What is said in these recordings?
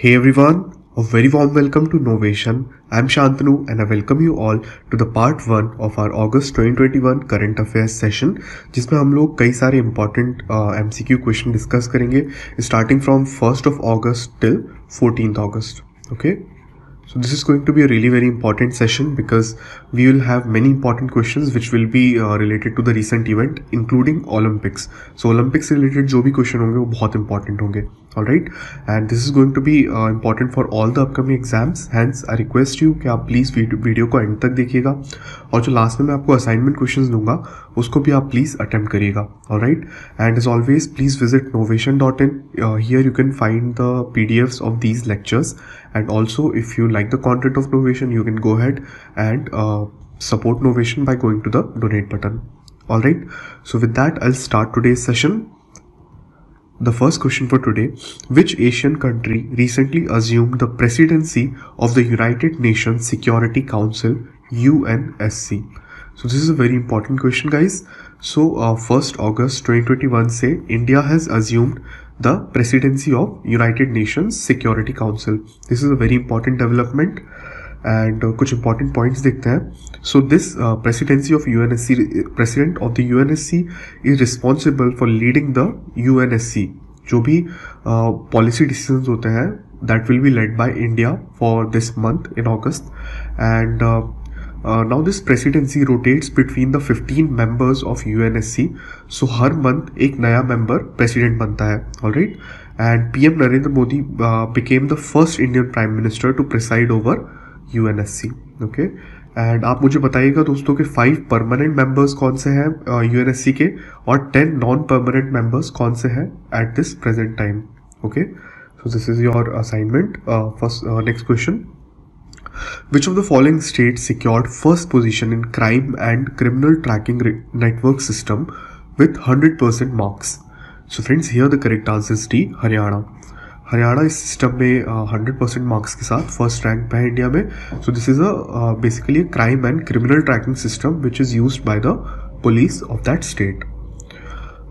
Hey everyone, a very warm welcome to Novation. I'm Shantanu and I welcome you all to the part 1 of our August 2021 current affairs session जिसमें हम लोग कई सारे important MCQ question discuss करेंगे starting from 1st of August till 14th August. Okay? So this is going to be a really very important session because we will have many important questions which will be related to the recent event including Olympics. So Olympics से related जो भी question होंगे वो बहुत important होंगे. Alright, and this is going to be important for all the upcoming exams. Hence I request you कि आप please video को end तक देखिएगा और जो लास्ट में मैं आपको assignment questions दूंगा उसको भी आप please attempt करिएगा. Alright, and as always please visit novation.in. Here you can find the PDFs of these lectures, and also if you like the content of Novation you can go ahead and support Novation by going to the donate button. Alright, so with that I'll start today's session. The first question for today: which Asian country recently assumed the presidency of the United Nations Security Council (UNSC)? So this is a very important question, guys. So 1st August 2021 से India has assumed the presidency of United Nations Security Council. This is a very important development. And कुछ important points देखते हैं. So this presidency of UNSC, president of the UNSC is responsible for leading the UNSC. जो भी policy decisions होते हैं that will be led by India for this month in August. And now this presidency rotates between the 15 members of UNSC. So her month एक नया member president बनता है. Alright. And PM Narendra Modi became the first Indian Prime Minister to preside over UNSC. Okay, and आप मुझे बताइएगा दोस्तों कि 5 permanent members कौन से हैं UNSC के और 10 नॉन परमानेंट मेंबर्स कौन से हैं at this present time. Okay, so this is your assignment. First next question: Which of the following states secured first position in crime and criminal tracking network system with 100% marks? So friends, here the correct answer is D, Haryana. Haryana इस system में 100% marks के साथ first rank पे है India में. So this is basically crime and criminal tracking system which is used by the police of that state.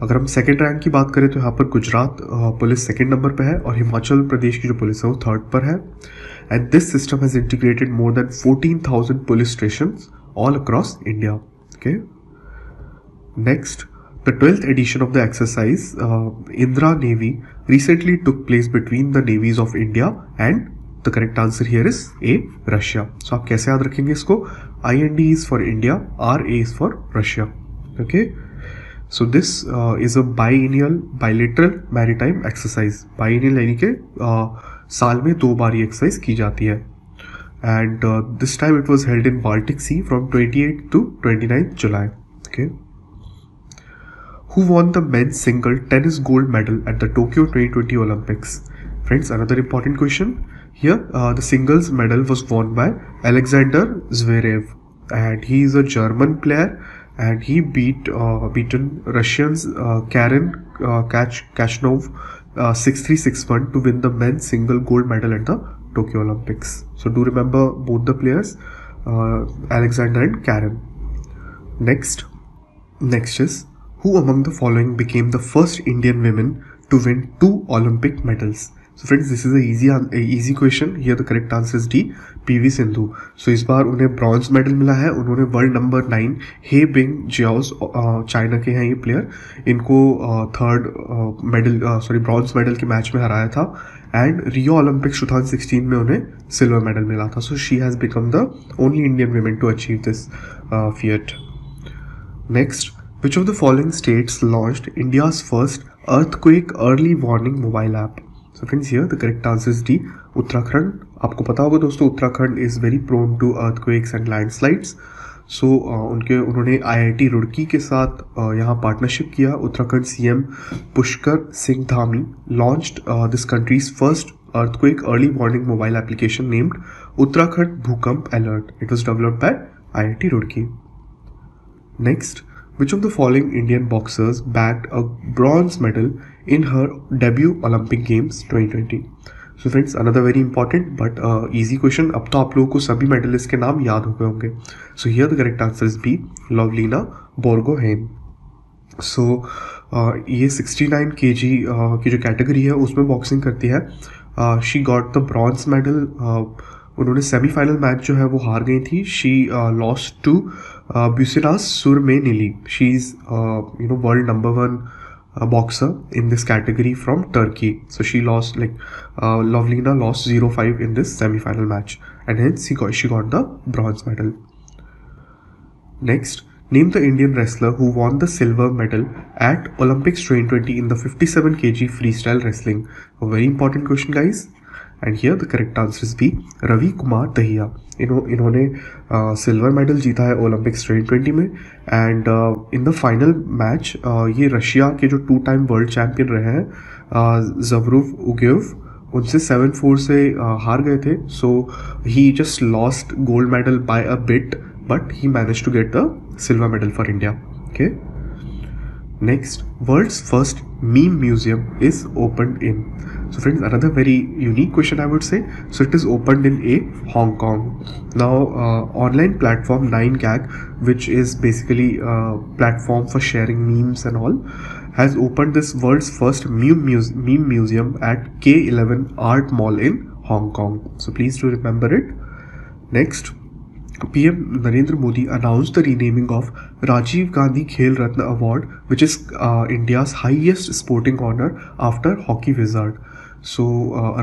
अगर हम second rank की बात करें तो यहाँ पर गुजरात पुलिस सेकेंड नंबर पे है और हिमाचल प्रदेश की जो पुलिस है वो थर्ड पर है. And this system has integrated more than 14,000 police station all across India. Okay, next: The 12th edition of the exercise, Indra Navy, recently took place between the navies of India and the correct answer here is A, Russia. So आप कैसे याद रखेंगे इसको? IND is for India, RA is for Russia. Okay. So this is a bilateral maritime exercise. Biennial यानी कि साल में 2 बार ये एक्सरसाइज की जाती है. And this time it was held in Baltic Sea from 28th to 29th July. Okay. Who won the men's single tennis gold medal at the Tokyo 2020 Olympics? Friends, another important question. Here, the singles medal was won by Alexander Zverev, and he is a German player, and he beaten Russians Karen Khachanov 6-3, 6-1 to win the men's single gold medal at the Tokyo Olympics. So do remember both the players, Alexander and Karen. Next is: who among the following became the first Indian women to win 2 Olympic medals? So friends, this is a easy question. Here the correct answer is D, PV Sindhu. So इस बार उन्हें bronze medal मिला है. उन्होंने world number 9 हे Bing जियाओस, China के हैं ये player, इनको bronze medal के मैच में हराया था. एंड रियो ओलंपिक्स 2016 में उन्हें सिल्वर मेडल मिला था. So she has become the only Indian women to achieve this feat. Next: Which of the following states launched India's first earthquake early warning mobile app? So friends, here the correct answer is D, Uttarakhand. आपको पता होगा दोस्तों, Uttarakhand is very prone to earthquakes and landslides. So उन्होंने IIT Roorkee के साथ यहाँ partnership किया. Uttarakhand CM Pushkar Singh Dhami launched this country's first earthquake early warning mobile application named Uttarakhand Bhukamp Alert. It was developed by IIT Roorkee. Next: which of the following Indian boxers bagged a bronze medal in her debut Olympic Games 2020? So friends, another very important but easy question. अब तो आप लोगों को सभी medallist के नाम याद हो गए होंगे. So here the correct answer is B, Lovlina Borgohain. So ये 69 kg की जो कैटेगरी है उसमें बॉक्सिंग करती है she got the bronze medal. उन्होंने सेमीफाइनल मैच जो है वो हार गई थी. She lost to Busenaz Surmeneli. She is world number 1 boxer in this category from Turkey. So she lost, Lovlina lost 0-5 in this semi-final match, and hence she got the bronze medal. Next, name the Indian wrestler who won the silver medal at Olympics 2020 in the 57 kg freestyle wrestling. A very important question, guys. And here the correct answer is B, Ravi Kumar Dahiya. इन्होंने silver medal जीता है Olympics 2020 में. And in the final match ये Russia के जो 2 time world champion रहे हैं ज़वरूफ उगेव, उनसे 7-4 से हार गए थे. So he just lost gold medal by a bit, but he manage to get the silver medal for India. Okay. Next, world's first meme museum is opened in. So friends, another very unique question I would say. So it is opened in Hong Kong. Now, online platform 9gag, which is basically a platform for sharing memes and all, has opened this world's first meme museum at K11 Art Mall in Hong Kong. So please do remember it. Next, PM Narendra Modi announced the renaming of Rajiv Gandhi Khel Ratna Award, which is India's highest sporting honor after Hockey Wizard. So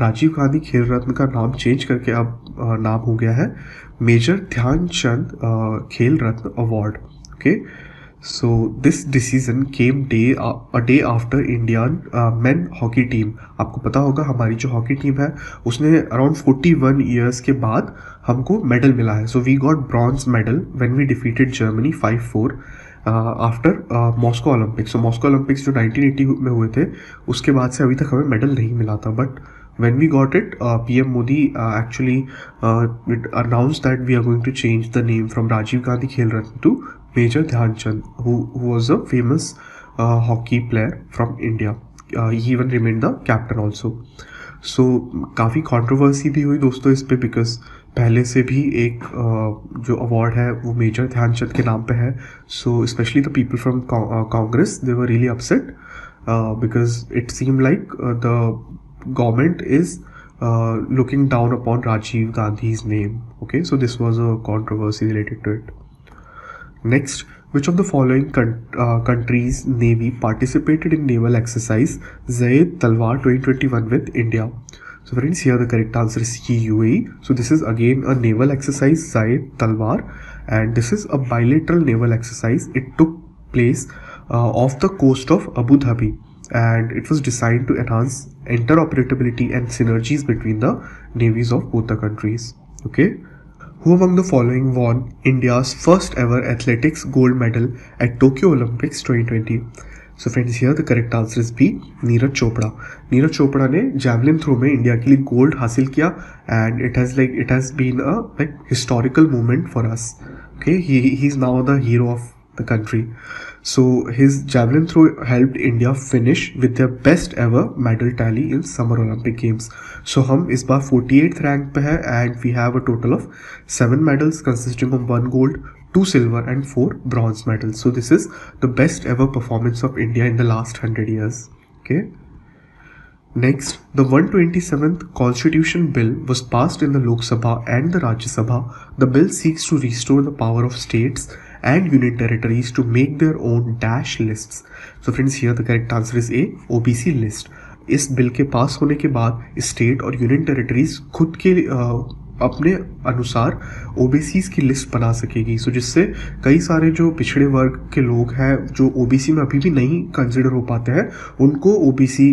Rajiv Gandhi Khel Ratna का नाम change करके अब नाम हो गया है major Dhyan Chand Khel Ratna award. Okay. So this decision came a day after Indian men hockey team. आपको पता होगा हमारी जो हॉकी टीम है उसने अराउंड 41 ईयर्स के बाद हमको मेडल मिला है. So we got bronze medal when we defeated Germany 5-4 after Moscow Olympics. So Moscow Olympics जो 1980 में हुए थे उसके बाद से अभी तक हमें मेडल नहीं मिला था. But when we got it, PM Modi actually announced that we are going to change the name from Rajiv Gandhi Khel Ratna to Major Dhyanchand, who was a famous hockey player from India. He even remained the captain also. So काफ़ी controversy भी हुई दोस्तों इस पे, because पहले से भी एक जो अवार्ड है वो मेजर ध्यानचंद के नाम पे है. So especially the people from Congress, they were really upset because it seemed like the government is looking down upon Rajiv Gandhi's name. Okay, so this was a controversy related to it. Next, which of the following countries' navy participated in naval exercise Zayed Talwar 2021 with India? So friends, here the correct answer is UAE. So this is again a naval exercise, Zayed Talwar, and this is a bilateral naval exercise. It took place off the coast of Abu Dhabi, and it was designed to enhance interoperability and synergies between the navies of both the countries. Okay. Who among the following won India's first ever athletics gold medal at Tokyo Olympics 2020? So friends, here the correct answer is B, Neeraj Chopra. Neeraj Chopra ने javelin throw में India के लिए gold हासिल किया, and it has been a historical moment for us. Okay, he's now the hero of the country. So his javelin throw helped India finish with their best ever medal tally in Summer Olympic Games. So हम इस बार 48th rank पे है, and we have a total of 7 medals consisting of 1 gold, 2 silver and 4 bronze medals. So this is the best ever performance of India in the last 100 years. Okay. Next, the 127th Constitution Bill was passed in the Lok Sabha and the Rajya Sabha. The bill seeks to restore the power of states and union territories to make their own dash lists. So friends, here the correct answer is A, OBC list. इस bill के पास होने के बाद state और union territories खुद के अपने अनुसार ओबीसीज की लिस्ट बना सकेगी. सो जिससे कई सारे जो पिछड़े वर्ग के लोग हैं जो ओबीसी में अभी भी नहीं कंसिडर हो पाते हैं, उनको ओबीसी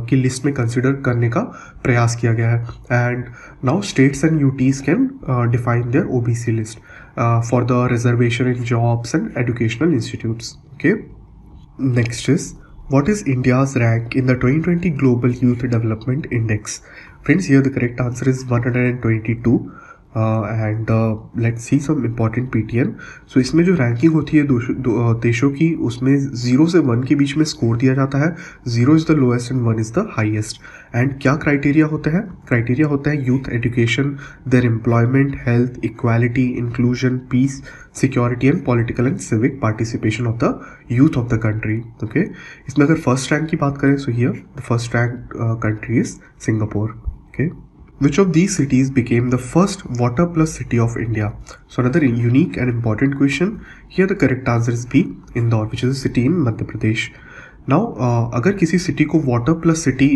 की लिस्ट में कंसिडर करने का प्रयास किया गया है. And now states and UTs can define there OBC list for the reservation in jobs and educational institutes. Okay. Next is, what is India's rank in the 2020 Global Youth Development Index? Friends, here the correct answer is 122. And let's see some important PTN. So इसमें जो ranking होती है देशों की, उसमें 0 से 1 के बीच में स्कोर दिया जाता है. 0 is the lowest and 1 is the highest. And क्या क्राइटेरिया होता है? क्राइटेरिया होता है youth education, there employment, health, equality, inclusion, peace, security and political and civic participation of the youth of the country. Okay, इसमें अगर first rank की बात करें, so here the first rank country is Singapore. Okay, which of these cities became the first water plus city of India? So another unique and important question. Here the correct answer is B, Indore, which is a city in Madhya Pradesh. Now अगर किसी city को water plus city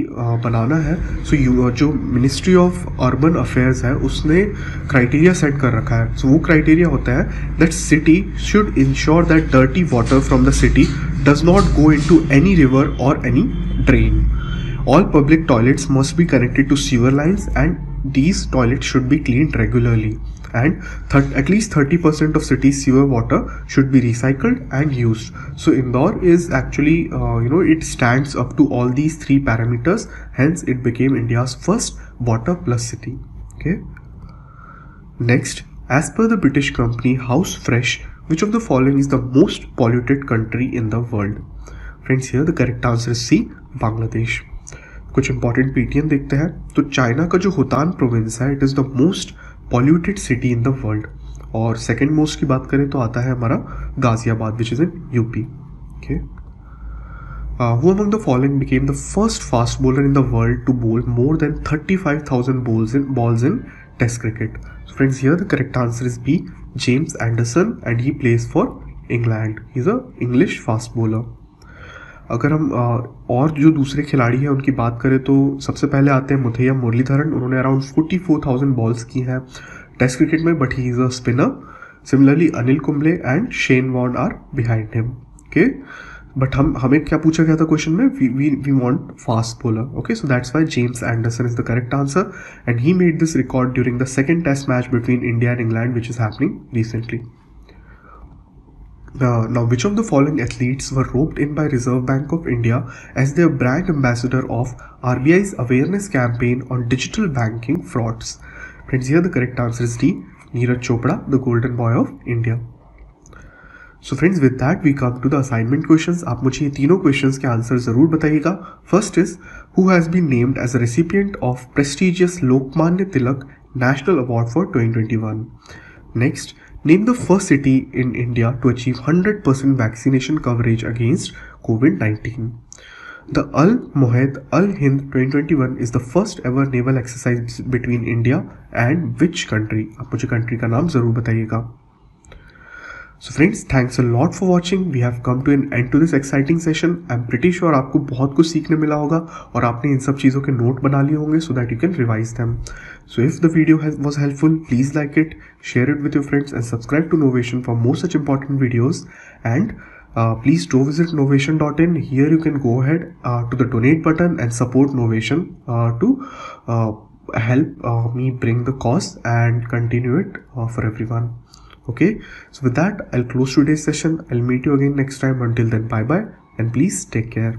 बनाना है, सो जो ministry of urban affairs है उसने criteria set कर रखा है. सो वो क्राइटेरिया होता है that city should ensure that dirty water from the city does not go into any river or any drain. All public toilets must be connected to sewer lines and these toilets should be cleaned regularly. And at least 30% of city's sewer water should be recycled and used. So Indore is actually, it stands up to all these 3 parameters. Hence it became India's first water plus city. Okay. Next, as per the British company House Fresh, which of the following is the most polluted country in the world? Friends, here the correct answer is C, Bangladesh. कुछ important PTN देखते हैं. तो China का जो Hotan province है, it is the most polluted city in the world. और second most की बात करें तो आता है हमारा Ghaziabad, which is in UP. Okay, who among the following became the first fast bowler in the world to bowl more than 35,000 balls in test cricket? Friends, here the correct answer is B, James Anderson, and he plays for England. He is a English fast bowler. अगर हम और जो दूसरे खिलाड़ी हैं उनकी बात करें तो सबसे पहले आते हैं मुथैया मुरलीधरन. उन्होंने अराउंड 44,000 बॉल्स की हैं टेस्ट क्रिकेट में, but he is a spinner. Similarly Anil Kumble and Shane Warne are behind him. Okay, but हमें क्या पूछा गया था क्वेश्चन में? We want fast bowler. Okay, so that's why James Anderson is the correct answer and he made this record during the second test match between India and England which is happening recently. Now, which of the following athletes were roped in by Reserve Bank of India as their brand ambassador of RBI's awareness campaign on digital banking frauds? Friends, here the correct answer is D, Neeraj Chopra, the golden boy of India. So friends, with that we come to the assignment questions. आप मुझे ये तीनों questions के answer ज़रूर बताइएगा. First is, who has been named as a recipient of prestigious Lokmanya Tilak National Award for 2021? Next, name the first city in India to achieve 100% vaccination coverage against COVID-19. The Al Mohad Al Hind 2021 is the first ever naval exercise between India and which country? आप मुझे country का नाम ज़रूर बताइएगा. So friends, thanks a lot for watching. We have come to an end to this exciting session. I'm pretty sure आपको बहुत कुछ सीखने मिला होगा और आपने इन सब चीज़ों के नोट बना लिए होंगे so that you can revise them. So if the video was helpful, please like it, share it with your friends and subscribe to Novation for more such important videos. And please do visit novation.in. Here you can go ahead to the donate button and support Novation to help me bring the cause and continue it for everyone. Okay, so with that, I'll close today's session. I'll meet you again next time. Until then, bye bye and please take care.